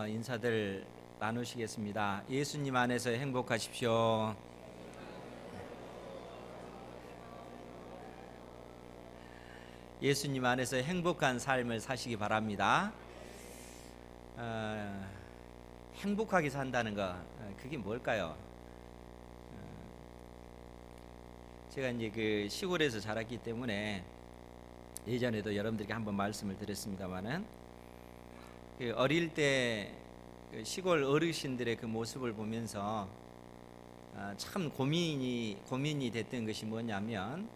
인사들 나누시겠습니다. 예수님 안에서 행복하십시오. 예수님 안에서 행복한 삶을 사시기 바랍니다. 행복하게 산다는 거 그게 뭘까요? 제가 이제 그 시골에서 자랐기 때문에 예전에도 여러분들께 한번 말씀을 드렸습니다만은 그 어릴 때 그 시골 어르신들의 그 모습을 보면서 참 고민이 됐던 것이 뭐냐면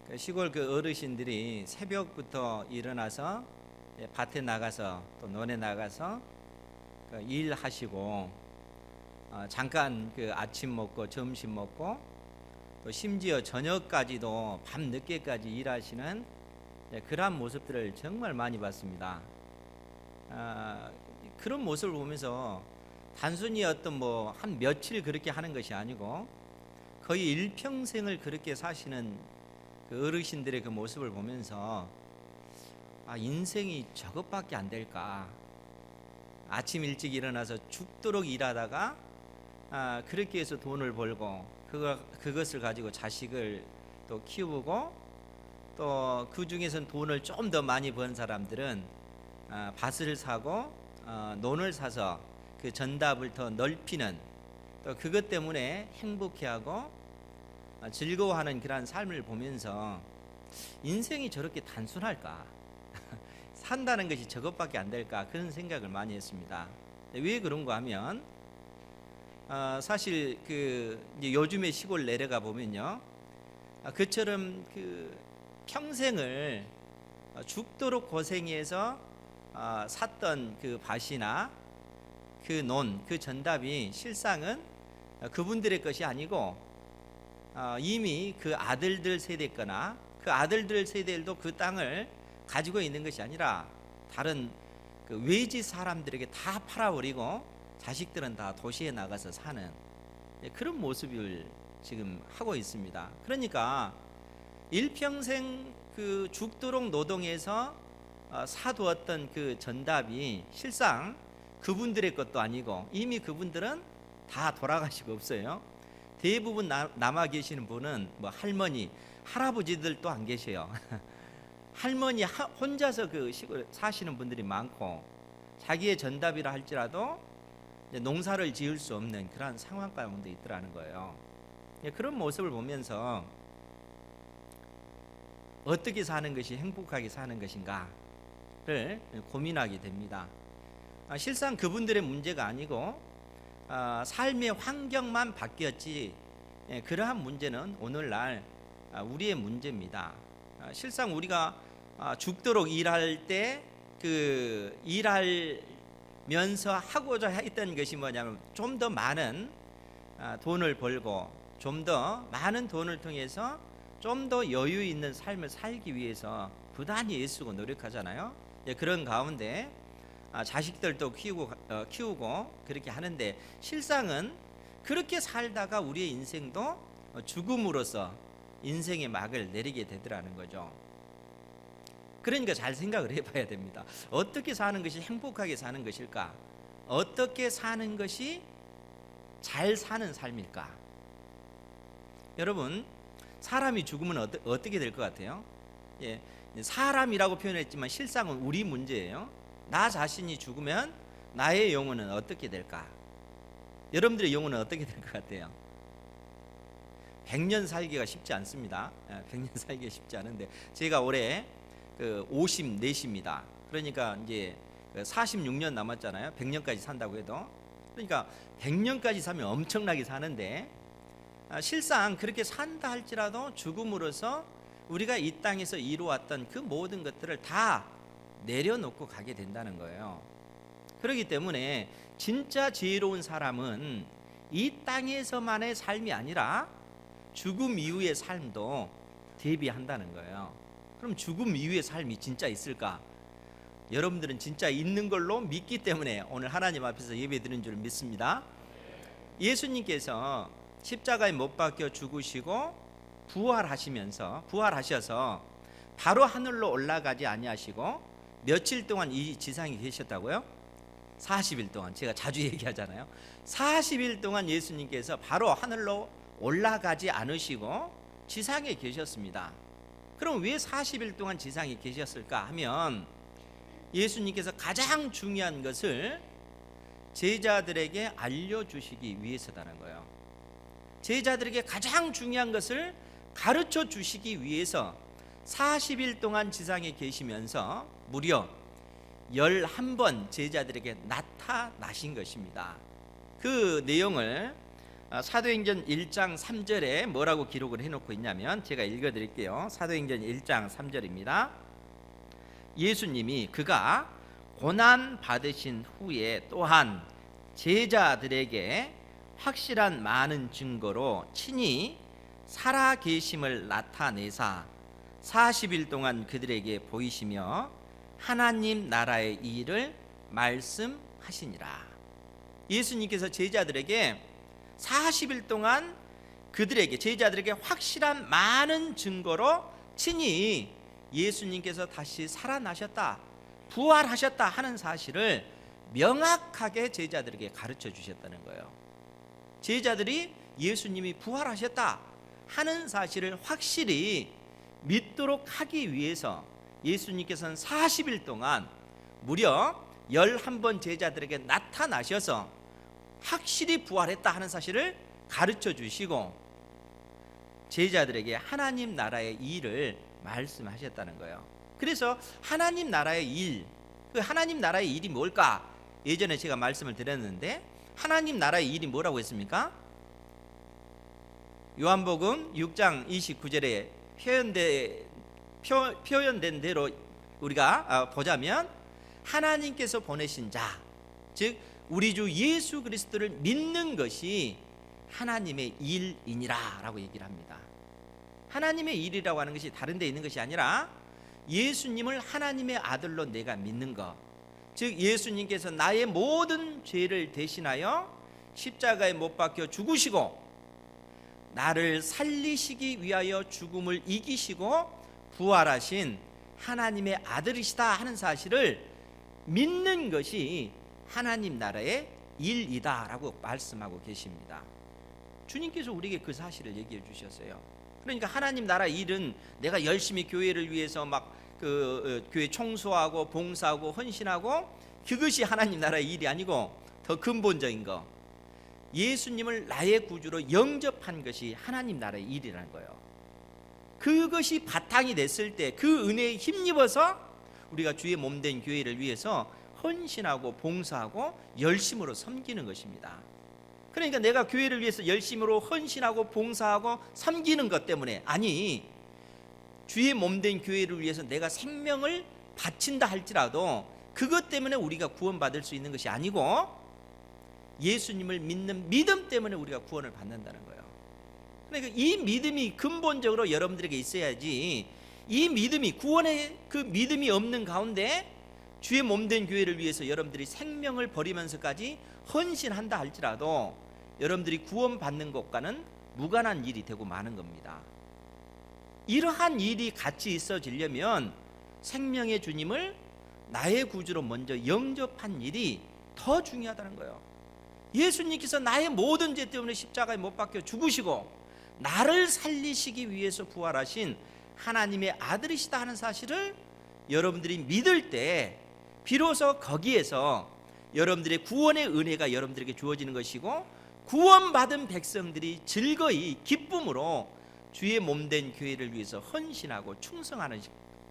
그 시골 그 어르신들이 새벽부터 일어나서 밭에 나가서 또 논에 나가서 그 일하시고 잠깐 그 아침 먹고 점심 먹고 또 심지어 저녁까지도 밤 늦게까지 일하시는 그러한 모습들을 정말 많이 봤습니다. 그런 모습을 보면서 단순히 어떤 뭐 한 며칠 그렇게 하는 것이 아니고 거의 일평생을 그렇게 사시는 그 어르신들의 그 모습을 보면서 인생이 저것밖에 안 될까? 아침 일찍 일어나서 죽도록 일하다가 그렇게 해서 돈을 벌고 그것을 가지고 자식을 또 키우고 또 그 중에서는 돈을 좀 더 많이 번 사람들은 밭을 사고 논을 사서 그 전답을 더 넓히는 또 그것 때문에 행복해하고 즐거워하는 그러한 삶을 보면서 인생이 저렇게 단순할까? 산다는 것이 저것밖에 안 될까? 그런 생각을 많이 했습니다. 왜 그런가 하면 사실 그 이제 요즘에 시골 내려가 보면요, 그처럼 그 평생을 죽도록 고생해서 샀던 그 밭이나 그 논, 그 전답이 실상은 그분들의 것이 아니고 이미 그 아들들 세대거나 그 아들들 세대들도 그 땅을 가지고 있는 것이 아니라 다른 그 외지 사람들에게 다 팔아버리고 자식들은 다 도시에 나가서 사는 그런 모습을 지금 하고 있습니다. 그러니까 일평생 그 죽도록 노동해서 사두었던 그 전답이 실상 그분들의 것도 아니고 이미 그분들은 다 돌아가시고 없어요. 대부분 남아 계시는 분은 뭐 할머니, 할아버지들도 안 계셔요. 할머니 혼자서 그 시골 사시는 분들이 많고 자기의 전답이라 할지라도 농사를 지을 수 없는 그러한 상황 가운데 있더라는 거예요. 그런 모습을 보면서 어떻게 사는 것이 행복하게 사는 것인가를 고민하게 됩니다. 실상 그분들의 문제가 아니고 삶의 환경만 바뀌었지 그러한 문제는 오늘날 우리의 문제입니다. 실상 우리가 죽도록 일할 때 그 일하면서 하고자 했던 것이 뭐냐면 좀 더 많은 돈을 벌고 좀 더 많은 돈을 통해서 좀 더 여유 있는 삶을 살기 위해서 부단히 애쓰고 노력하잖아요. 그런 가운데 자식들도 키우고 그렇게 하는데 실상은 그렇게 살다가 우리의 인생도 죽음으로써 인생의 막을 내리게 되더라는 거죠. 그러니까 잘 생각을 해봐야 됩니다. 어떻게 사는 것이 행복하게 사는 것일까? 어떻게 사는 것이 잘 사는 삶일까? 여러분, 사람이 죽으면 어떻게 될 것 같아요? 사람이라고 표현했지만 실상은 우리 문제예요. 나 자신이 죽으면 나의 영혼은 어떻게 될까? 여러분들의 영혼은 어떻게 될 것 같아요? 100년 살기가 쉽지 않습니다. 100년 살기가 쉽지 않은데 제가 올해 그 54입니다. 그러니까 이제 46년 남았잖아요. 100년까지 산다고 해도. 그러니까 100년까지 살면 엄청나게 사는데 실상 그렇게 산다 할지라도 죽음으로써 우리가 이 땅에서 이루어왔던 그 모든 것들을 다 내려놓고 가게 된다는 거예요. 그렇기 때문에 진짜 지혜로운 사람은 이 땅에서만의 삶이 아니라 죽음 이후의 삶도 대비한다는 거예요. 그럼 죽음 이후의 삶이 진짜 있을까? 여러분들은 진짜 있는 걸로 믿기 때문에 오늘 하나님 앞에서 예배드리는 줄 믿습니다. 예수님께서 십자가에 못 박혀 죽으시고 부활하셔서 바로 하늘로 올라가지 아니하시고 며칠 동안 이 지상에 계셨다고요? 40일 동안 제가 자주 얘기하잖아요. 40일 동안 예수님께서 바로 하늘로 올라가지 않으시고 지상에 계셨습니다. 그럼 왜 40일 동안 지상에 계셨을까 하면 예수님께서 가장 중요한 것을 제자들에게 알려주시기 위해서다는 거예요. 제자들에게 가장 중요한 것을 가르쳐 주시기 위해서 40일 동안 지상에 계시면서 무려 11번 제자들에게 나타나신 것입니다. 그 내용을 사도행전 1장 3절에 뭐라고 기록을 해놓고 있냐면 제가 읽어드릴게요. 사도행전 1장 3절입니다. 예수님이 그가 고난 받으신 후에 또한 제자들에게 확실한 많은 증거로 친히 살아 계심을 나타내사 40일 동안 그들에게 보이시며 하나님 나라의 일을 말씀하시니라. 예수님께서 제자들에게 40일 동안 그들에게 제자들에게 확실한 많은 증거로 친히 예수님께서 다시 살아나셨다, 부활하셨다 하는 사실을 명확하게 제자들에게 가르쳐 주셨다는 거예요. 제자들이 예수님이 부활하셨다 하는 사실을 확실히 믿도록 하기 위해서 예수님께서는 40일 동안 무려 11번 제자들에게 나타나셔서 확실히 부활했다 하는 사실을 가르쳐 주시고 제자들에게 하나님 나라의 일을 말씀하셨다는 거예요. 그래서 하나님 나라의 일, 그 하나님 나라의 일이 뭘까? 예전에 제가 말씀을 드렸는데 하나님 나라의 일이 뭐라고 했습니까? 요한복음 6장 29절에 표현된 대로 우리가 보자면 하나님께서 보내신 자, 즉 우리 주 예수 그리스도를 믿는 것이 하나님의 일이니라 라고 얘기를 합니다. 하나님의 일이라고 하는 것이 다른 데 있는 것이 아니라 예수님을 하나님의 아들로 내가 믿는 것, 즉 예수님께서 나의 모든 죄를 대신하여 십자가에 못 박혀 죽으시고 나를 살리시기 위하여 죽음을 이기시고 부활하신 하나님의 아들이시다 하는 사실을 믿는 것이 하나님 나라의 일이다 라고 말씀하고 계십니다. 주님께서 우리에게 그 사실을 얘기해 주셨어요. 그러니까 하나님 나라 일은 내가 열심히 교회를 위해서 막 교회 청소하고 봉사하고 헌신하고 그것이 하나님 나라의 일이 아니고 더 근본적인 거, 예수님을 나의 구주로 영접한 것이 하나님 나라의 일이라는 거예요. 그것이 바탕이 됐을 때 그 은혜에 힘입어서 우리가 주의 몸된 교회를 위해서 헌신하고 봉사하고 열심으로 섬기는 것입니다. 그러니까 내가 교회를 위해서 열심으로 헌신하고 봉사하고 섬기는 것 때문에, 아니 주의 몸된 교회를 위해서 내가 생명을 바친다 할지라도 그것 때문에 우리가 구원받을 수 있는 것이 아니고 예수님을 믿는 믿음 때문에 우리가 구원을 받는다는 거예요. 그러니까 이 믿음이 근본적으로 여러분들에게 있어야지, 이 믿음이 구원의 그 믿음이 없는 가운데 주의 몸된 교회를 위해서 여러분들이 생명을 버리면서까지 헌신한다 할지라도 여러분들이 구원받는 것과는 무관한 일이 되고 마는 겁니다. 이러한 일이 같이 있어지려면 생명의 주님을 나의 구주로 먼저 영접한 일이 더 중요하다는 거예요. 예수님께서 나의 모든 죄 때문에 십자가에 못 박혀 죽으시고 나를 살리시기 위해서 부활하신 하나님의 아들이시다 하는 사실을 여러분들이 믿을 때 비로소 거기에서 여러분들의 구원의 은혜가 여러분들에게 주어지는 것이고 구원받은 백성들이 즐거이 기쁨으로 주의 몸된 교회를 위해서 헌신하고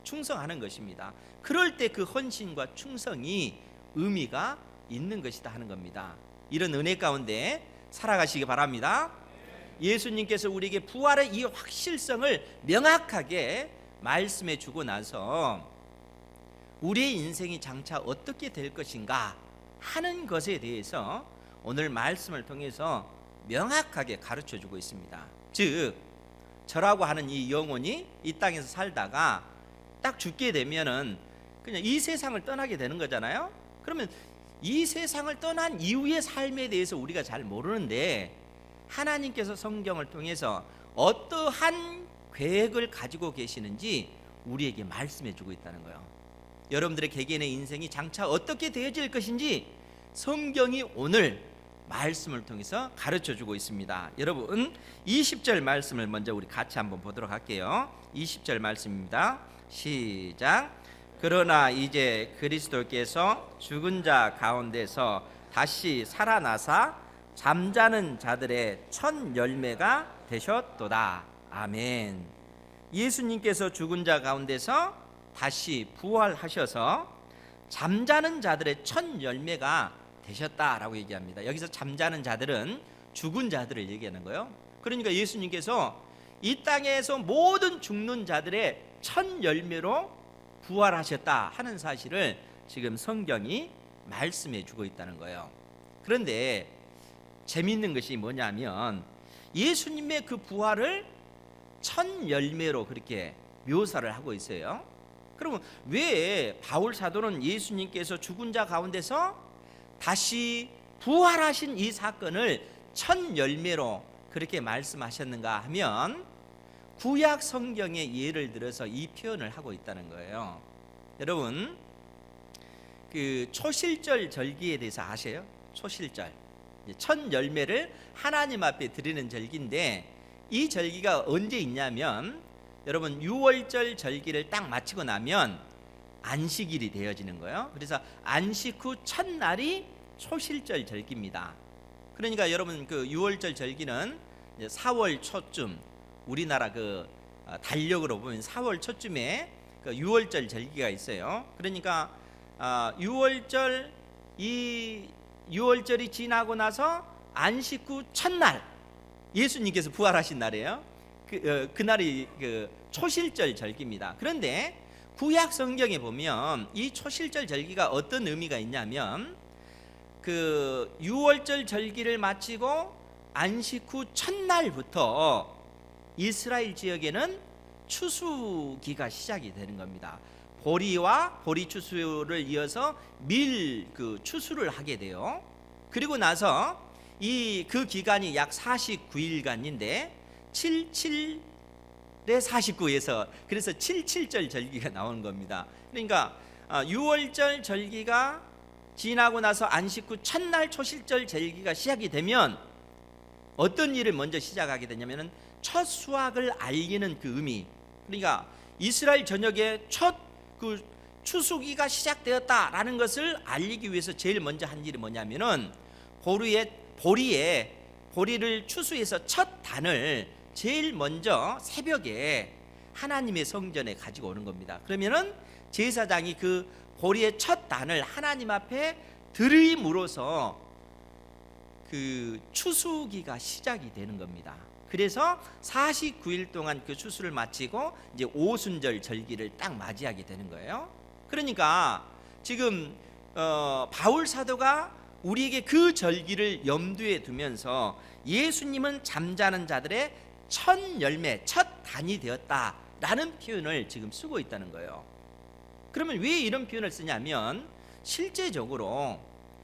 충성하는 것입니다. 그럴 때 그 헌신과 충성이 의미가 있는 것이다 하는 겁니다. 이런 은혜 가운데 살아가시기 바랍니다. 예수님께서 우리에게 부활의 이 확실성을 명확하게 말씀해 주고 나서 우리의 인생이 장차 어떻게 될 것인가 하는 것에 대해서 오늘 말씀을 통해서 명확하게 가르쳐 주고 있습니다. 즉 저라고 하는 이 영혼이 이 땅에서 살다가 딱 죽게 되면은 그냥 이 세상을 떠나게 되는 거잖아요. 그러면 이 세상을 떠난 이후의 삶에 대해서 우리가 잘 모르는데 하나님께서 성경을 통해서 어떠한 계획을 가지고 계시는지 우리에게 말씀해 주고 있다는 거예요. 여러분들의 개개인의 인생이 장차 어떻게 되어질 것인지 성경이 오늘 말씀을 통해서 가르쳐 주고 있습니다. 여러분 20절 말씀을 먼저 우리 같이 한번 보도록 할게요. 20절 말씀입니다. 시작. 그러나 이제 그리스도께서 죽은 자 가운데서 다시 살아나사 잠자는 자들의 첫 열매가 되셨도다. 아멘. 예수님께서 죽은 자 가운데서 다시 부활하셔서 잠자는 자들의 첫 열매가 되셨다라고 얘기합니다. 여기서 잠자는 자들은 죽은 자들을 얘기하는 거예요. 그러니까 예수님께서 이 땅에서 모든 죽는 자들의 첫 열매로 부활하셨다 하는 사실을 지금 성경이 말씀해 주고 있다는 거예요. 그런데 재미있는 것이 뭐냐면 예수님의 그 부활을 첫 열매로 그렇게 묘사를 하고 있어요. 그러면 왜 바울 사도는 예수님께서 죽은 자 가운데서 다시 부활하신 이 사건을 첫 열매로 그렇게 말씀하셨는가 하면 구약 성경의 예를 들어서 이 표현을 하고 있다는 거예요. 여러분 그 초실절 절기에 대해서 아세요? 초실절 첫 열매를 하나님 앞에 드리는 절기인데 이 절기가 언제 있냐면 여러분 6월절 절기를 딱 마치고 나면 안식일이 되어지는 거예요. 그래서 안식 후 첫날이 초실절 절기입니다. 그러니까 여러분 그 6월절 절기는 4월 초쯤 우리나라 그 달력으로 보면 4월 초쯤에 그 6월절 절기가 있어요. 그러니까 6월절 이 6월절이 지나고 나서 안식 후 첫날 예수님께서 부활하신 날이에요. 그날이 그 초실절 절기입니다. 그런데 구약 성경에 보면 이 초실절 절기가 어떤 의미가 있냐면 그 6월절 절기를 마치고 안식 후 첫날부터 이스라엘 지역에는 추수기가 시작이 되는 겁니다. 보리와 보리 추수를 이어서 밀 그 추수를 하게 돼요. 그리고 나서 그 기간이 약 49일간인데 77에 49에서 그래서 77절 절기가 나오는 겁니다. 그러니까 6월절 절기가 지나고 나서 안식 후 첫날 초실절 절기가 시작이 되면 어떤 일을 먼저 시작하게 되냐면은 첫 수확을 알리는 그 의미. 그러니까 이스라엘 전역에 첫 그 추수기가 시작되었다라는 것을 알리기 위해서 제일 먼저 한 일이 뭐냐면은 보리를 추수해서 첫 단을 제일 먼저 새벽에 하나님의 성전에 가지고 오는 겁니다. 그러면은 제사장이 그 보리의 첫 단을 하나님 앞에 드림으로써 그 추수기가 시작이 되는 겁니다. 그래서 49일 동안 그 추수를 마치고 이제 오순절 절기를 딱 맞이하게 되는 거예요. 그러니까 지금 바울 사도가 우리에게 그 절기를 염두에 두면서 예수님은 잠자는 자들의 첫 열매, 첫 단이 되었다라는 표현을 지금 쓰고 있다는 거예요. 그러면 왜 이런 표현을 쓰냐면 실제적으로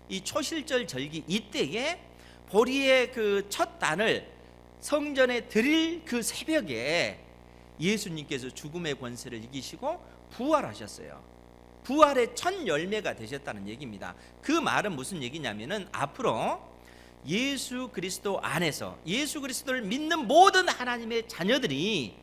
이 초실절 절기 이때에 보리의 그 첫 단을 성전에 드릴 그 새벽에 예수님께서 죽음의 권세를 이기시고 부활하셨어요. 부활의 첫 열매가 되셨다는 얘기입니다. 그 말은 무슨 얘기냐면은 앞으로 예수 그리스도 안에서 예수 그리스도를 믿는 모든 하나님의 자녀들이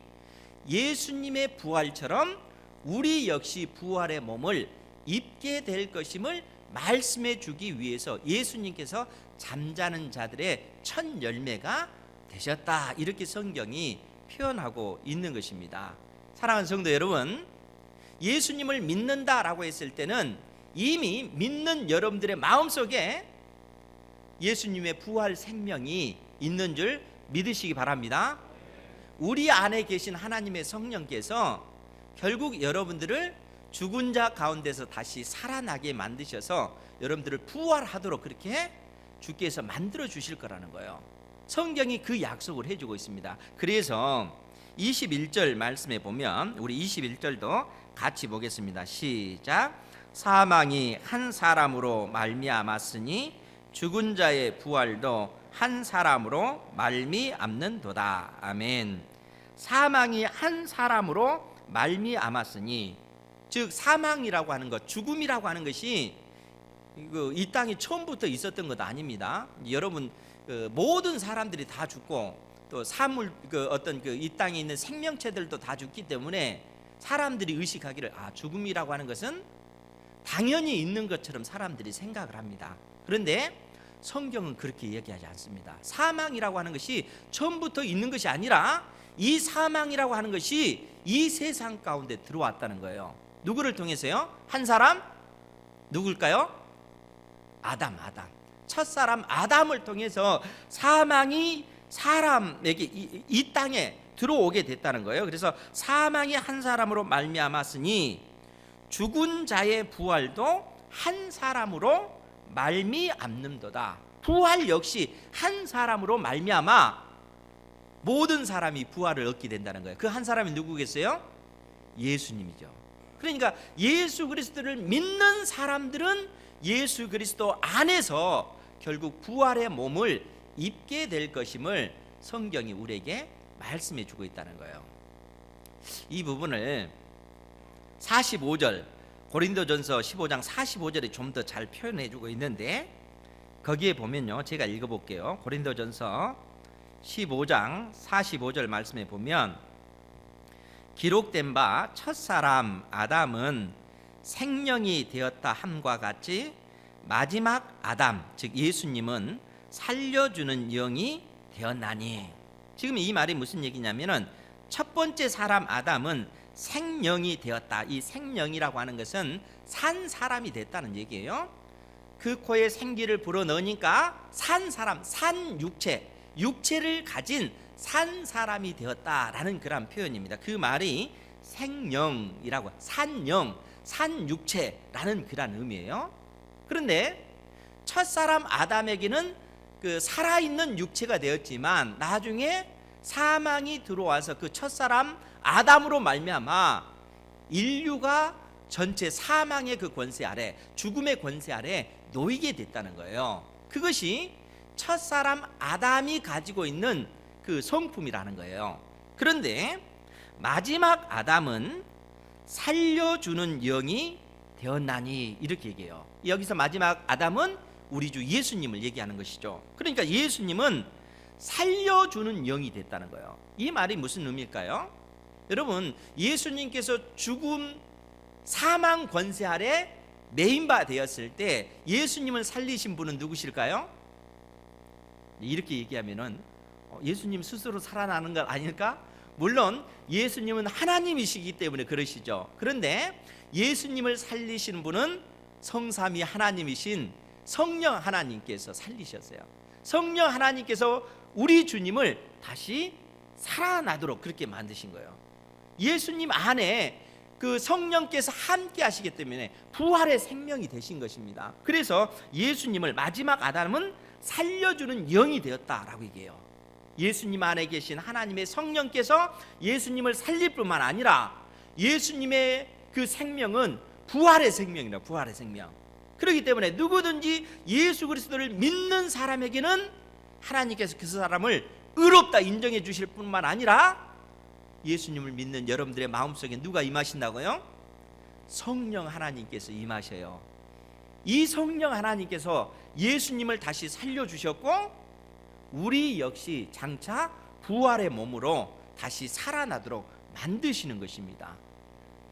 예수님의 부활처럼 우리 역시 부활의 몸을 입게 될 것임을 말씀해 주기 위해서 예수님께서 잠자는 자들의 첫 열매가 되셨다 이렇게 성경이 표현하고 있는 것입니다. 사랑하는 성도 여러분, 예수님을 믿는다라고 했을 때는 이미 믿는 여러분들의 마음속에 예수님의 부활 생명이 있는 줄 믿으시기 바랍니다. 우리 안에 계신 하나님의 성령께서 결국 여러분들을 죽은 자 가운데서 다시 살아나게 만드셔서 여러분들을 부활하도록 그렇게 주께서 만들어 주실 거라는 거예요. 성경이 그 약속을 해주고 있습니다. 그래서 21절 말씀에 보면 우리 21절도 같이 보겠습니다. 시작. 사망이 한 사람으로 말미암았으니 죽은 자의 부활도 한 사람으로 말미암는도다. 아멘. 사망이 한 사람으로 말미암았으니 즉 사망이라고 하는 것, 죽음이라고 하는 것이 이 땅이 처음부터 있었던 것 아닙니다. 여러분, 모든 사람들이 다 죽고 또 사물 어떤 이 땅에 있는 생명체들도 다 죽기 때문에 사람들이 의식하기를 죽음이라고 하는 것은 당연히 있는 것처럼 사람들이 생각을 합니다. 그런데 성경은 그렇게 얘기하지 않습니다. 사망이라고 하는 것이 처음부터 있는 것이 아니라 이 사망이라고 하는 것이 이 세상 가운데 들어왔다는 거예요. 누구를 통해서요? 한 사람 누굴까요? 아담. 첫사람 아담을 통해서 사망이 사람에게 이 땅에 들어오게 됐다는 거예요. 그래서 사망이 한 사람으로 말미암았으니 죽은 자의 부활도 한 사람으로 말미암는도다. 부활 역시 한 사람으로 말미암아 모든 사람이 부활을 얻게 된다는 거예요. 그 한 사람이 누구겠어요? 예수님이죠. 그러니까 예수 그리스도를 믿는 사람들은 예수 그리스도 안에서 결국 부활의 몸을 입게 될 것임을 성경이 우리에게 말씀해 주고 있다는 거예요. 이 부분을 45절 고린도전서 15장 45절에 좀 더 잘 표현해 주고 있는데, 거기에 보면요, 제가 읽어볼게요. 고린도전서 15장 45절 말씀에 보면 기록된 바 첫사람 아담은 생명이 되었다 함과 같이 마지막 아담 즉 예수님은 살려주는 영이 되었나니. 지금 이 말이 무슨 얘기냐면은 첫 번째 사람 아담은 생명이 되었다. 이 생명이라고 하는 것은 산 사람이 됐다는 얘기예요. 그 코에 생기를 불어넣으니까 산 사람, 산 육체를 가진 산 사람이 되었다라는 그런 표현입니다. 그 말이 생령이라고, 산령, 산육체라는 그런 의미예요. 그런데 첫사람 아담에게는 그 살아있는 육체가 되었지만 나중에 사망이 들어와서 그 첫사람 아담으로 말미암아 인류가 전체 사망의 그 권세 아래, 죽음의 권세 아래 놓이게 됐다는 거예요. 그것이 첫사람 아담이 가지고 있는 그 성품이라는 거예요. 그런데 마지막 아담은 살려주는 영이 되었나니 이렇게 얘기해요. 여기서 마지막 아담은 우리 주 예수님을 얘기하는 것이죠. 그러니까 예수님은 살려주는 영이 됐다는 거예요. 이 말이 무슨 의미일까요? 여러분, 예수님께서 죽음 사망 권세 아래 메인바 되었을 때 예수님을 살리신 분은 누구실까요? 이렇게 얘기하면은 예수님 스스로 살아나는 것 아닐까? 물론 예수님은 하나님이시기 때문에 그러시죠. 그런데 예수님을 살리시는 분은 성삼위 하나님이신 성령 하나님께서 살리셨어요. 성령 하나님께서 우리 주님을 다시 살아나도록 그렇게 만드신 거예요. 예수님 안에 그 성령께서 함께 하시기 때문에 부활의 생명이 되신 것입니다. 그래서 예수님을 마지막 아담은 살려주는 영이 되었다라고 얘기해요. 예수님 안에 계신 하나님의 성령께서 예수님을 살릴 뿐만 아니라 예수님의 그 생명은 부활의 생명이라, 부활의 생명. 그렇기 때문에 누구든지 예수 그리스도를 믿는 사람에게는 하나님께서 그 사람을 의롭다 인정해 주실 뿐만 아니라 예수님을 믿는 여러분들의 마음속에 누가 임하신다고요? 성령 하나님께서 임하셔요. 이 성령 하나님께서 예수님을 다시 살려주셨고 우리 역시 장차 부활의 몸으로 다시 살아나도록 만드시는 것입니다.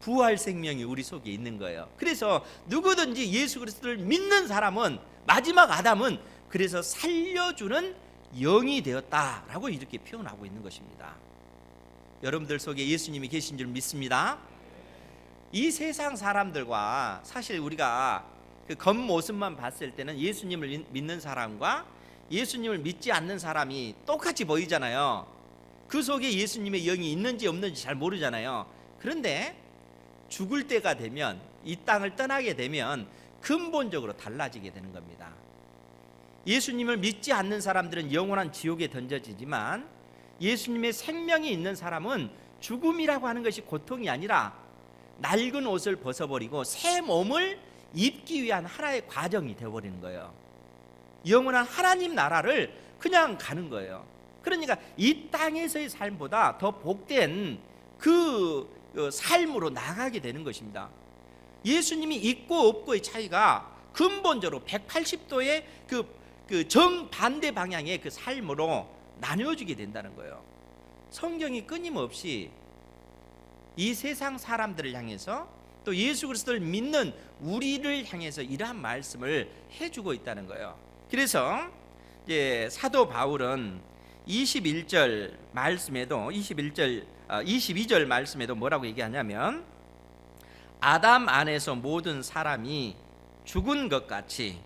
부활 생명이 우리 속에 있는 거예요. 그래서 누구든지 예수 그리스도를 믿는 사람은 마지막 아담은 그래서 살려주는 영이 되었다라고 이렇게 표현하고 있는 것입니다. 여러분들 속에 예수님이 계신 줄 믿습니다. 이 세상 사람들과 사실 우리가 그 겉모습만 봤을 때는 예수님을 믿는 사람과 예수님을 믿지 않는 사람이 똑같이 보이잖아요. 그 속에 예수님의 영이 있는지 없는지 잘 모르잖아요. 그런데 죽을 때가 되면, 이 땅을 떠나게 되면 근본적으로 달라지게 되는 겁니다. 예수님을 믿지 않는 사람들은 영원한 지옥에 던져지지만 예수님의 생명이 있는 사람은 죽음이라고 하는 것이 고통이 아니라 낡은 옷을 벗어버리고 새 몸을 입기 위한 하나의 과정이 되어버리는 거예요. 영원한 하나님 나라를 그냥 가는 거예요. 그러니까 이 땅에서의 삶보다 더 복된 그 삶으로 나가게 되는 것입니다. 예수님이 있고 없고의 차이가 근본적으로 180도의 그 정반대 방향의 그 삶으로 나누어지게 된다는 거예요. 성경이 끊임없이 이 세상 사람들을 향해서 또 예수 그리스도를 믿는 우리를 향해서 이러한 말씀을 해주고 있다는 거예요. 그래서 이제 사도 바울은 21절 말씀에도 22절 말씀에도 뭐라고 얘기하냐면, 아담 안에서 모든 사람이 죽은 것 같이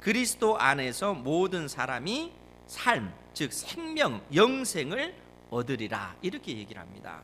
그리스도 안에서 모든 사람이 삶, 즉 생명, 영생을 얻으리라, 이렇게 얘기를 합니다.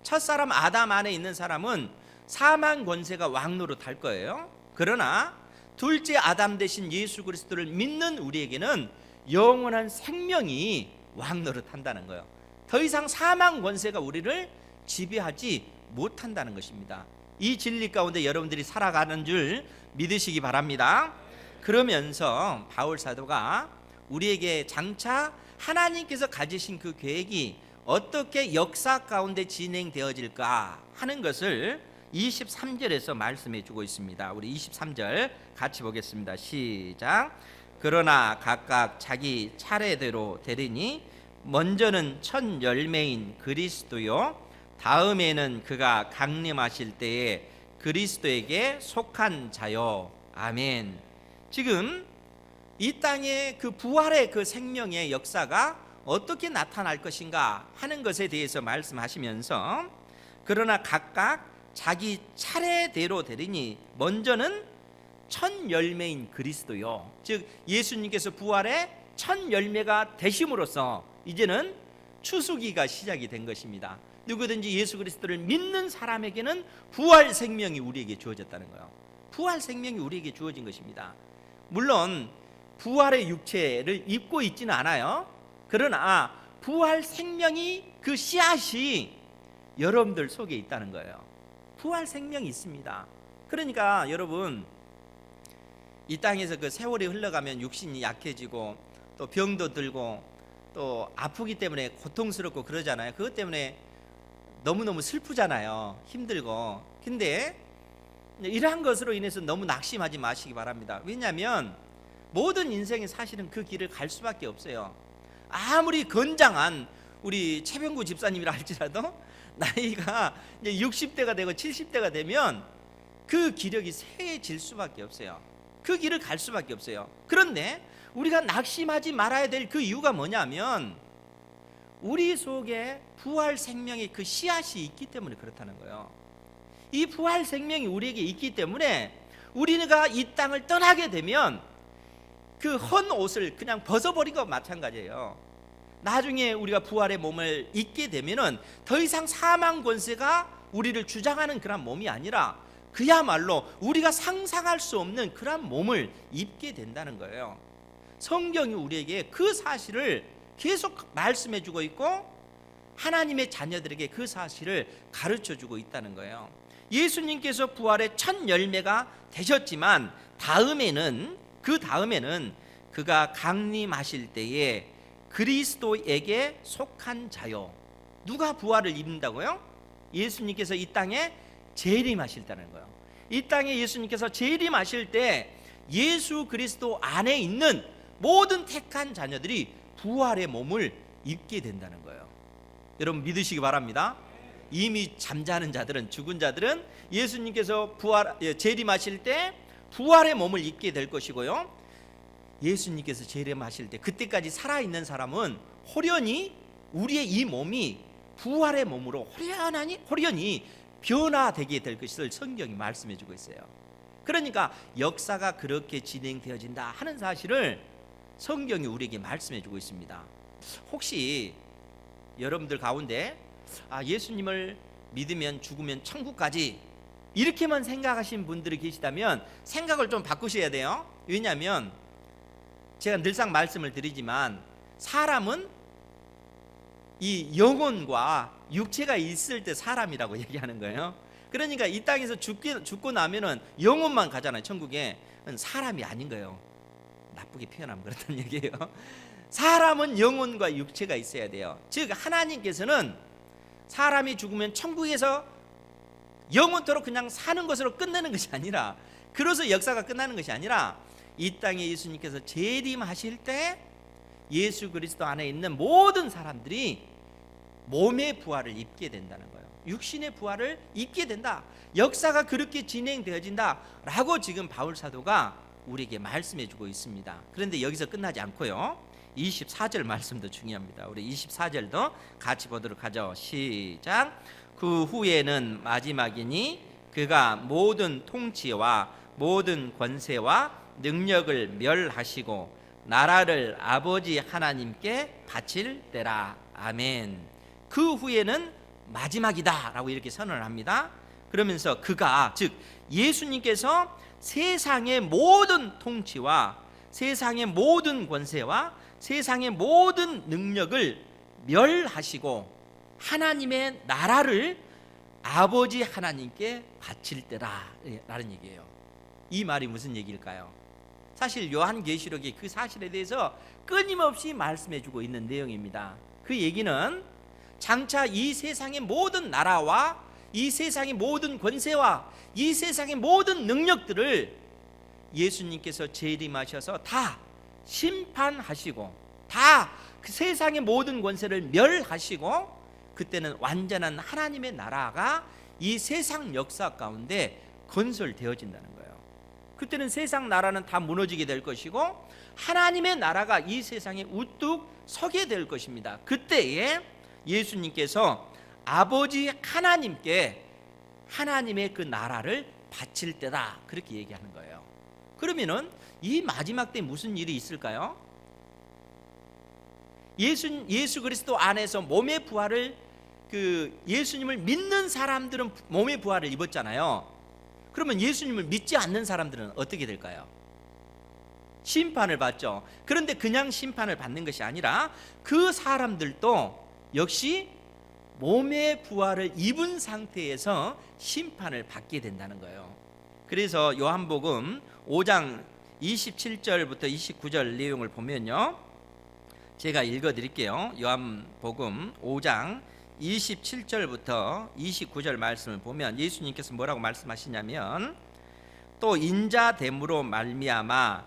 첫사람 아담 안에 있는 사람은 사망 권세가 왕노릇할 거예요. 그러나 둘째 아담 대신 예수 그리스도를 믿는 우리에게는 영원한 생명이 왕노릇한다는 거예요. 더 이상 사망 권세가 우리를 지배하지 못한다는 것입니다. 이 진리 가운데 여러분들이 살아가는 줄 믿으시기 바랍니다. 그러면서 바울 사도가 우리에게 장차 하나님께서 가지신 그 계획이 어떻게 역사 가운데 진행되어질까 하는 것을 23절에서 말씀해 주고 있습니다. 우리 23절 같이 보겠습니다. 시작. 그러나 각각 자기 차례대로 되리니 먼저는 첫 열매인 그리스도요, 다음에는 그가 강림하실 때에 그리스도에게 속한 자요. 아멘. 지금 이 땅의 그 부활의 그 생명의 역사가 어떻게 나타날 것인가 하는 것에 대해서 말씀하시면서, 그러나 각각 자기 차례대로 되리니 먼저는 첫 열매인 그리스도요, 즉 예수님께서 부활의 첫 열매가 되심으로써 이제는 추수기가 시작이 된 것입니다. 누구든지 예수 그리스도를 믿는 사람에게는 부활 생명이 우리에게 주어졌다는 거예요. 부활 생명이 우리에게 주어진 것입니다. 물론 부활의 육체를 입고 있지는 않아요. 그러나 부활 생명이, 그 씨앗이 여러분들 속에 있다는 거예요. 부활 생명이 있습니다. 그러니까 여러분, 이 땅에서 그 세월이 흘러가면 육신이 약해지고 또 병도 들고 또 아프기 때문에 고통스럽고 그러잖아요. 그것 때문에 너무너무 슬프잖아요. 힘들고. 근데 이러한 것으로 인해서 너무 낙심하지 마시기 바랍니다. 왜냐하면 모든 인생이 사실은 그 길을 갈 수밖에 없어요. 아무리 건장한 우리 최병구 집사님이라 할지라도 나이가 이제 60대가 되고 70대가 되면 그 기력이 쇠해질 수밖에 없어요. 그 길을 갈 수밖에 없어요. 그런데 우리가 낙심하지 말아야 될 그 이유가 뭐냐면, 우리 속에 부활 생명의 그 씨앗이 있기 때문에 그렇다는 거예요. 이 부활 생명이 우리에게 있기 때문에 우리가 이 땅을 떠나게 되면 그 헌 옷을 그냥 벗어버리고 마찬가지예요. 나중에 우리가 부활의 몸을 입게 되면은 더 이상 사망 권세가 우리를 주장하는 그런 몸이 아니라 그야말로 우리가 상상할 수 없는 그런 몸을 입게 된다는 거예요. 성경이 우리에게 그 사실을 계속 말씀해 주고 있고 하나님의 자녀들에게 그 사실을 가르쳐 주고 있다는 거예요. 예수님께서 부활의 첫 열매가 되셨지만 그 다음에는 그가 강림하실 때에 그리스도에게 속한 자요. 누가 부활을 입는다고요? 예수님께서 이 땅에 재림하실 때는 거예요. 이 땅에 예수님께서 재림하실 때 예수 그리스도 안에 있는 모든 택한 자녀들이 부활의 몸을 입게 된다는 거예요. 여러분 믿으시기 바랍니다. 이미 잠자는 자들은, 죽은 자들은 예수님께서 재림하실 때 부활의 몸을 입게 될 것이고요, 예수님께서 재림하실 때 그때까지 살아있는 사람은 호련히 우리의 이 몸이 부활의 몸으로 호련히 변화되게 될 것을 성경이 말씀해 주고 있어요. 그러니까 역사가 그렇게 진행되어진다 하는 사실을 성경이 우리에게 말씀해 주고 있습니다. 혹시 여러분들 가운데 예수님을 믿으면 죽으면 천국까지 이렇게만 생각하시는 분들이 계시다면 생각을 좀 바꾸셔야 돼요. 왜냐하면 제가 늘상 말씀을 드리지만 사람은 이 영혼과 육체가 있을 때 사람이라고 얘기하는 거예요. 그러니까 이 땅에서 죽고 나면은 영혼만 가잖아요. 천국에. 사람이 아닌 거예요. 나쁘게 표현하면 그렇다는 얘기예요. 사람은 영혼과 육체가 있어야 돼요. 즉 하나님께서는 사람이 죽으면 천국에서 영원토록 그냥 사는 것으로 끝내는 것이 아니라 그래서 역사가 끝나는 것이 아니라 이 땅에 예수님께서 재림하실 때 예수 그리스도 안에 있는 모든 사람들이 몸의 부활을 입게 된다는 거예요. 육신의 부활을 입게 된다. 역사가 그렇게 진행되어진다라고 지금 바울 사도가 우리에게 말씀해 주고 있습니다. 그런데 여기서 끝나지 않고요, 24절 말씀도 중요합니다. 우리 24절도 같이 보도록 하죠. 시작. 그 후에는 마지막이니 그가 모든 통치와 모든 권세와 능력을 멸하시고 나라를 아버지 하나님께 바칠 때라. 아멘. 그 후에는 마지막이다 라고 이렇게 선언을 합니다. 그러면서 그가, 즉 예수님께서 세상의 모든 통치와 세상의 모든 권세와 세상의 모든 능력을 멸하시고 하나님의 나라를 아버지 하나님께 바칠 때라 라는 얘기예요. 이 말이 무슨 얘기일까요? 사실 요한계시록이 그 사실에 대해서 끊임없이 말씀해 주고 있는 내용입니다. 그 얘기는 장차 이 세상의 모든 나라와 이 세상의 모든 권세와 이 세상의 모든 능력들을 예수님께서 재림하셔서 다 심판하시고 다 그 세상의 모든 권세를 멸하시고 그때는 완전한 하나님의 나라가 이 세상 역사 가운데 건설되어진다는 거예요. 그때는 세상 나라는 다 무너지게 될 것이고 하나님의 나라가 이 세상에 우뚝 서게 될 것입니다. 그때에 예수님께서 아버지 하나님께 하나님의 그 나라를 바칠 때다 그렇게 얘기하는 거예요. 그러면은 이 마지막 때 무슨 일이 있을까요? 예수 그리스도 안에서 몸의 부활을 예수님을 믿는 사람들은 몸의 부활을 입었잖아요. 그러면 예수님을 믿지 않는 사람들은 어떻게 될까요? 심판을 받죠. 그런데 그냥 심판을 받는 것이 아니라 그 사람들도 역시 몸의 부활을 입은 상태에서 심판을 받게 된다는 거예요. 그래서 요한복음 5장 27절부터 29절 내용을 보면요, 제가 읽어드릴게요. 요한복음 5장 27절부터 29절 말씀을 보면 예수님께서 뭐라고 말씀하시냐면, 또 인자됨으로 말미암아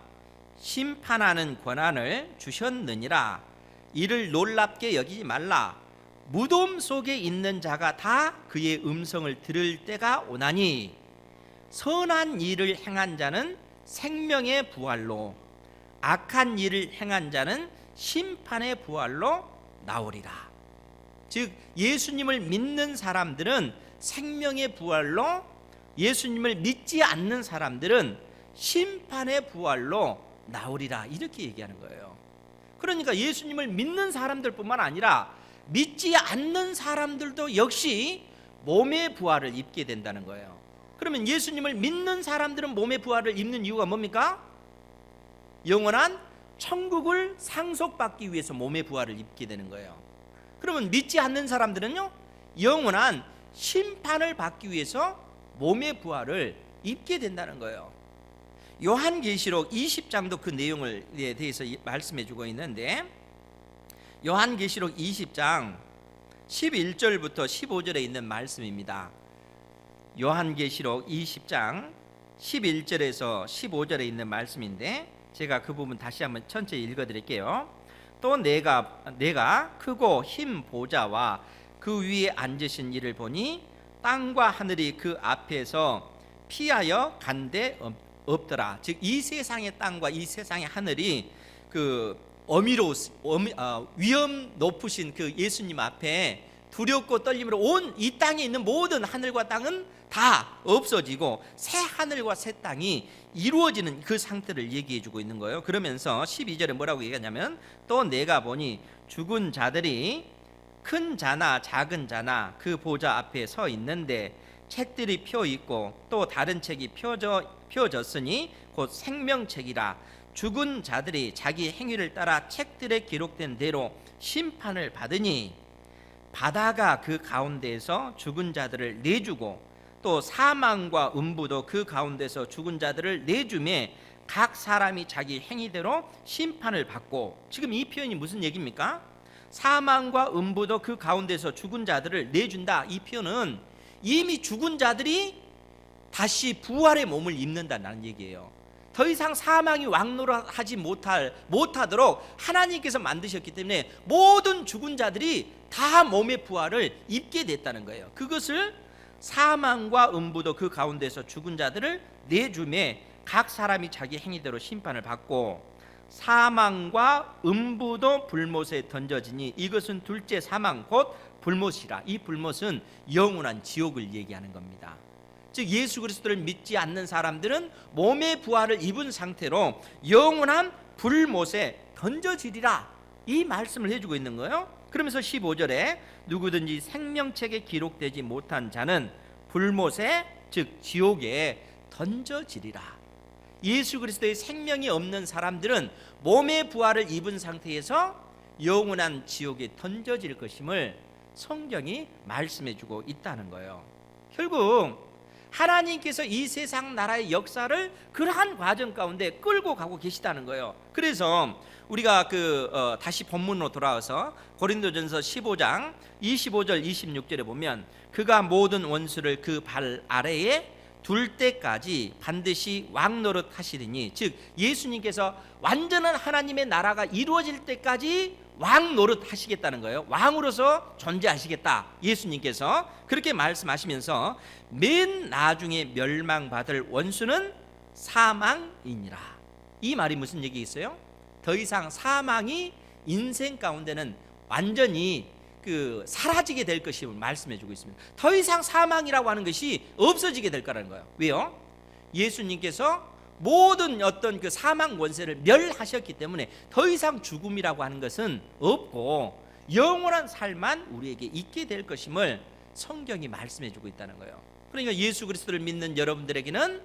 심판하는 권한을 주셨느니라. 이를 놀랍게 여기지 말라. 무덤 속에 있는 자가 다 그의 음성을 들을 때가 오나니 선한 일을 행한 자는 생명의 부활로 악한 일을 행한 자는 심판의 부활로 나오리라. 즉 예수님을 믿는 사람들은 생명의 부활로, 예수님을 믿지 않는 사람들은 심판의 부활로 나오리라 이렇게 얘기하는 거예요. 그러니까 예수님을 믿는 사람들뿐만 아니라 믿지 않는 사람들도 역시 몸의 부활을 입게 된다는 거예요. 그러면 예수님을 믿는 사람들은 몸의 부활을 입는 이유가 뭡니까? 영원한 천국을 상속받기 위해서 몸의 부활을 입게 되는 거예요. 그러면 믿지 않는 사람들은요, 영원한 심판을 받기 위해서 몸의 부활을 입게 된다는 거예요. 요한계시록 20장도 그 내용에 대해서 말씀해 주고 있는데, 요한계시록 20장 11절부터 15절에 있는 말씀입니다. 요한계시록 20장 11절에서 15절에 있는 말씀인데, 제가 그 부분 다시 한번 천천히 읽어드릴게요. 또 내가 크고 흰 보좌와 그 위에 앉으신 이를 보니 땅과 하늘이 그 앞에서 피하여 간데 없더라. 즉 이 세상의 땅과 이 세상의 하늘이 그 위험 높으신 그 예수님 앞에 두렵고 떨림으로 온 이 땅에 있는 모든 하늘과 땅은 다 없어지고 새 하늘과 새 땅이 이루어지는 그 상태를 얘기해 주고 있는 거예요. 그러면서 12절에 뭐라고 얘기하냐면, 또 내가 보니 죽은 자들이 큰 자나 작은 자나 그 보좌 앞에 서 있는데 책들이 펴 있고 또 다른 책이 펴졌으니 곧 생명책이라. 죽은 자들이 자기 행위를 따라 책들에 기록된 대로 심판을 받으니 바다가 그 가운데에서 죽은 자들을 내주고 또 사망과 음부도 그 가운데서 죽은 자들을 내주매 각 사람이 자기 행위대로 심판을 받고. 지금 이 표현이 무슨 얘기입니까? 사망과 음부도 그 가운데서 죽은 자들을 내준다. 이 표현은 이미 죽은 자들이 다시 부활의 몸을 입는다는 얘기예요. 더 이상 사망이 왕노릇하지 못하도록 하나님께서 만드셨기 때문에 모든 죽은 자들이 다 몸의 부활을 입게 됐다는 거예요. 그것을 사망과 음부도 그 가운데서 죽은 자들을 내주매 각 사람이 자기 행위대로 심판을 받고 사망과 음부도 불못에 던져지니 이것은 둘째 사망 곧 불못이라. 이 불못은 영원한 지옥을 얘기하는 겁니다. 즉 예수 그리스도를 믿지 않는 사람들은 몸의 부활을 입은 상태로 영원한 불못에 던져지리라, 이 말씀을 해주고 있는 거예요. 그러면서 15절에 누구든지 생명책에 기록되지 못한 자는 불못에 즉 지옥에 던져지리라. 예수 그리스도의 생명이 없는 사람들은 몸의 부활을 입은 상태에서 영원한 지옥에 던져질 것임을 성경이 말씀해주고 있다는 거예요. 결국 하나님께서 이 세상 나라의 역사를 그러한 과정 가운데 끌고 가고 계시다는 거예요. 그래서 우리가 다시 본문으로 돌아와서 고린도전서 15장 25절 26절에 보면 그가 모든 원수를 그 발 아래에 둘 때까지 반드시 왕노릇 하시리니, 즉 예수님께서 완전한 하나님의 나라가 이루어질 때까지 왕노릇 하시겠다는 거예요. 왕으로서 존재하시겠다, 예수님께서 그렇게 말씀하시면서 맨 나중에 멸망받을 원수는 사망이니라. 이 말이 무슨 얘기겠어요? 더 이상 사망이 인생 가운데는 완전히 사라지게 될 것임을 말씀해 주고 있습니다. 더 이상 사망이라고 하는 것이 없어지게 될 거라는 거예요. 왜요? 예수님께서 모든 어떤 사망 권세를 멸하셨기 때문에 더 이상 죽음이라고 하는 것은 없고 영원한 삶만 우리에게 있게 될 것임을 성경이 말씀해 주고 있다는 거예요. 그러니까 예수 그리스도를 믿는 여러분들에게는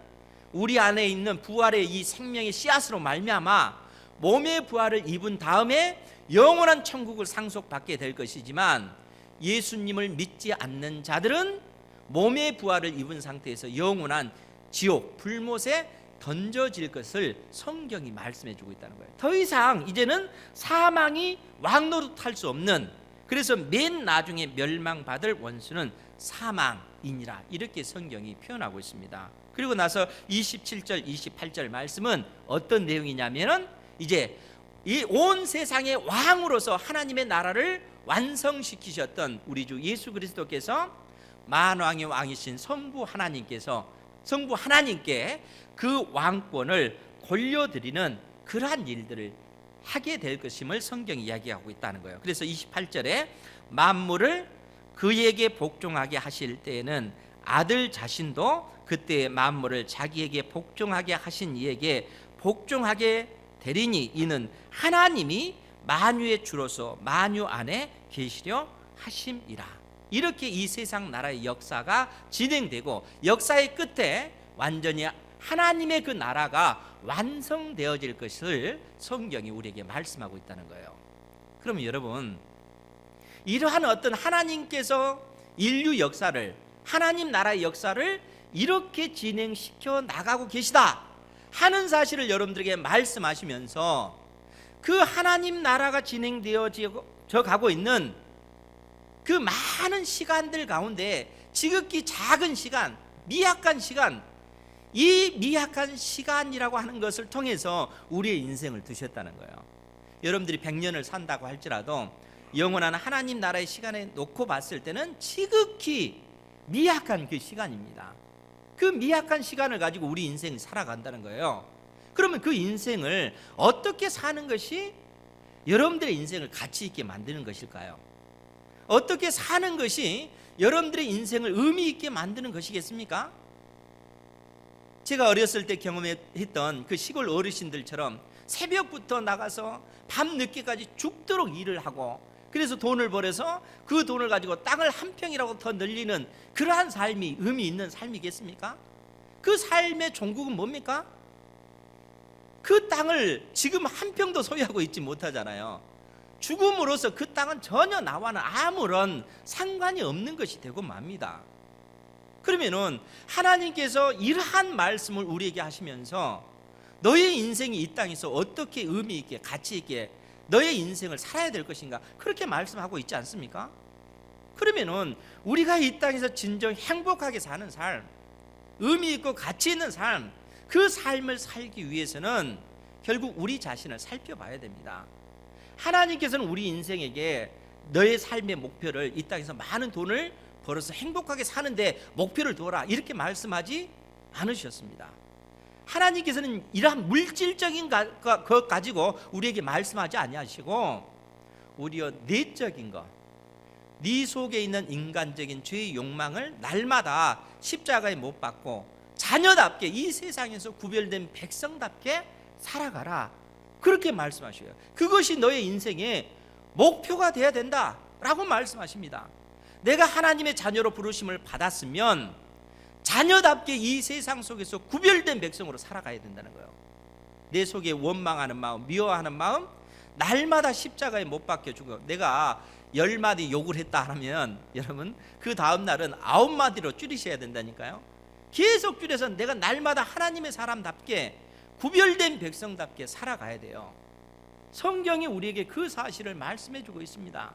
우리 안에 있는 부활의 이 생명의 씨앗으로 말미암아 몸의 부활을 입은 다음에 영원한 천국을 상속받게 될 것이지만, 예수님을 믿지 않는 자들은 몸의 부활을 입은 상태에서 영원한 지옥 불못에 던져질 것을 성경이 말씀해 주고 있다는 거예요. 더 이상 이제는 사망이 왕노릇할 수 없는, 그래서 맨 나중에 멸망받을 원수는 사망이니라, 이렇게 성경이 표현하고 있습니다. 그리고 나서 27절 28절 말씀은 어떤 내용이냐면은 이제 이 온 세상의 왕으로서 하나님의 나라를 완성시키셨던 우리 주 예수 그리스도께서 만왕의 왕이신 성부 하나님께 그 왕권을 돌려드리는 그러한 일들을 하게 될 것임을 성경이 이야기하고 있다는 거예요. 그래서 28절에 만물을 그에게 복종하게 하실 때에는 아들 자신도 그때 만물을 자기에게 복종하게 하신 이에게 복종하게 되리니 이는 하나님이 만유의 주로서 만유 안에 계시려 하심이라. 이렇게 이 세상 나라의 역사가 진행되고 역사의 끝에 완전히 하나님의 그 나라가 완성되어질 것을 성경이 우리에게 말씀하고 있다는 거예요. 그러면 여러분, 이러한 어떤 하나님께서 인류 역사를, 하나님 나라의 역사를 이렇게 진행시켜 나가고 계시다 하는 사실을 여러분들에게 말씀하시면서 그 하나님 나라가 진행되어져 가고 있는 그 많은 시간들 가운데 지극히 작은 시간, 미약한 시간, 이 미약한 시간이라고 하는 것을 통해서 우리의 인생을 두셨다는 거예요. 여러분들이 100년을 산다고 할지라도 영원한 하나님 나라의 시간에 놓고 봤을 때는 지극히 미약한 그 시간입니다. 그 미약한 시간을 가지고 우리 인생을 살아간다는 거예요. 그러면 그 인생을 어떻게 사는 것이 여러분들의 인생을 가치 있게 만드는 것일까요? 어떻게 사는 것이 여러분들의 인생을 의미 있게 만드는 것이겠습니까? 제가 어렸을 때 경험했던 그 시골 어르신들처럼 새벽부터 나가서 밤늦게까지 죽도록 일을 하고, 그래서 돈을 벌어서 그 돈을 가지고 땅을 한 평이라고 더 늘리는 그러한 삶이 의미 있는 삶이겠습니까? 그 삶의 종국은 뭡니까? 그 땅을 지금 한 평도 소유하고 있지 못하잖아요. 죽음으로써 그 땅은 전혀 나와는 아무런 상관이 없는 것이 되고 맙니다. 그러면은 하나님께서 이러한 말씀을 우리에게 하시면서 너의 인생이 이 땅에서 어떻게 의미 있게 가치 있게 너의 인생을 살아야 될 것인가, 그렇게 말씀하고 있지 않습니까? 그러면은 우리가 이 땅에서 진정 행복하게 사는 삶, 의미 있고 가치 있는 삶, 그 삶을 살기 위해서는 결국 우리 자신을 살펴봐야 됩니다. 하나님께서는 우리 인생에게 너의 삶의 목표를 이 땅에서 많은 돈을 벌어서 행복하게 사는데 목표를 두어라 이렇게 말씀하지 않으셨습니다. 하나님께서는 이러한 물질적인 것 가지고 우리에게 말씀하지 아니하시고 오히려 내적인 것, 네 속에 있는 인간적인 죄의 욕망을 날마다 십자가에 못 박고 자녀답게 이 세상에서 구별된 백성답게 살아가라, 그렇게 말씀하셔요. 그것이 너의 인생의 목표가 돼야 된다라고 말씀하십니다. 내가 하나님의 자녀로 부르심을 받았으면 자녀답게 이 세상 속에서 구별된 백성으로 살아가야 된다는 거예요. 내 속에 원망하는 마음, 미워하는 마음 날마다 십자가에 못 박혀 죽어. 내가 10마디 욕을 했다 하면 여러분 그 다음 날은 9마디로 줄이셔야 된다니까요. 계속 줄여서 내가 날마다 하나님의 사람답게 구별된 백성답게 살아가야 돼요. 성경이 우리에게 그 사실을 말씀해 주고 있습니다.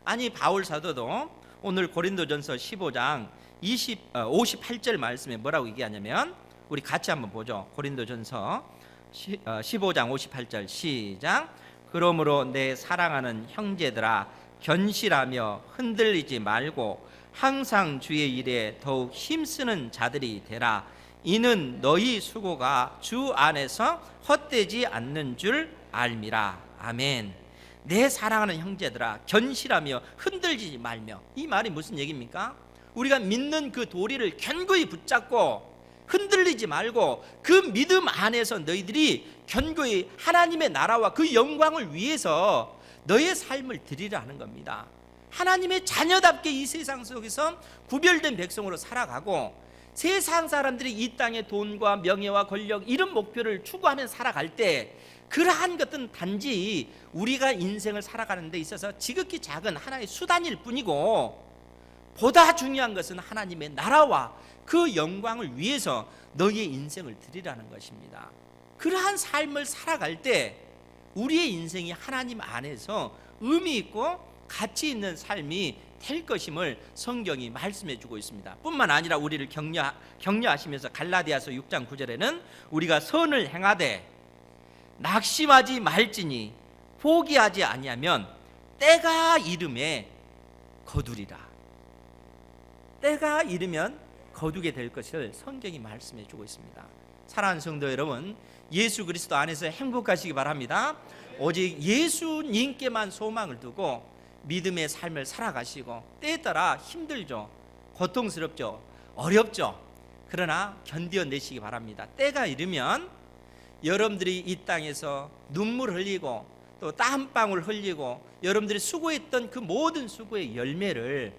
아니 바울 사도도 오늘 고린도전서 15장 58절 말씀에 뭐라고 얘기하냐면 우리 같이 한번 보죠. 고린도전서 15장 58절 시작. 그러므로 내 사랑하는 형제들아 견실하며 흔들리지 말고 항상 주의 일에 더욱 힘쓰는 자들이 되라. 이는 너희 수고가 주 안에서 헛되지 않는 줄 알미라. 아멘. 내 사랑하는 형제들아 견실하며 흔들리지 말며, 이 말이 무슨 얘기입니까? 우리가 믿는 그 도리를 견고히 붙잡고 흔들리지 말고 그 믿음 안에서 너희들이 견고히 하나님의 나라와 그 영광을 위해서 너의 삶을 드리라는 겁니다. 하나님의 자녀답게 이 세상 속에서 구별된 백성으로 살아가고 세상 사람들이 이 땅의 돈과 명예와 권력 이런 목표를 추구하며 살아갈 때 그러한 것은 단지 우리가 인생을 살아가는 데 있어서 지극히 작은 하나의 수단일 뿐이고 보다 중요한 것은 하나님의 나라와 그 영광을 위해서 너희의 인생을 드리라는 것입니다. 그러한 삶을 살아갈 때 우리의 인생이 하나님 안에서 의미 있고 가치 있는 삶이 될 것임을 성경이 말씀해 주고 있습니다. 뿐만 아니라 우리를 격려하시면서 갈라디아서 6장 9절에는 우리가 선을 행하되 낙심하지 말지니 포기하지 아니하면 때가 이름에 거두리라. 때가 이르면 거두게 될 것을 성경이 말씀해 주고 있습니다. 사랑하는 성도 여러분, 예수 그리스도 안에서 행복하시기 바랍니다. 오직 예수님께만 소망을 두고 믿음의 삶을 살아가시고 때에 따라 힘들죠, 고통스럽죠, 어렵죠. 그러나 견뎌내시기 바랍니다. 때가 이르면 여러분들이 이 땅에서 눈물 흘리고 또 땀방울 흘리고 여러분들이 수고했던 그 모든 수고의 열매를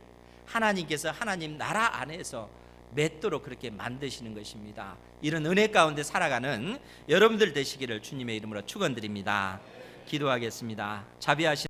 하나님께서 하나님 나라 안에서 맺도록 그렇게 만드시는 것입니다. 이런 은혜 가운데 살아가는 여러분들 되시기를 주님의 이름으로 축원드립니다. 기도하겠습니다. 자비하신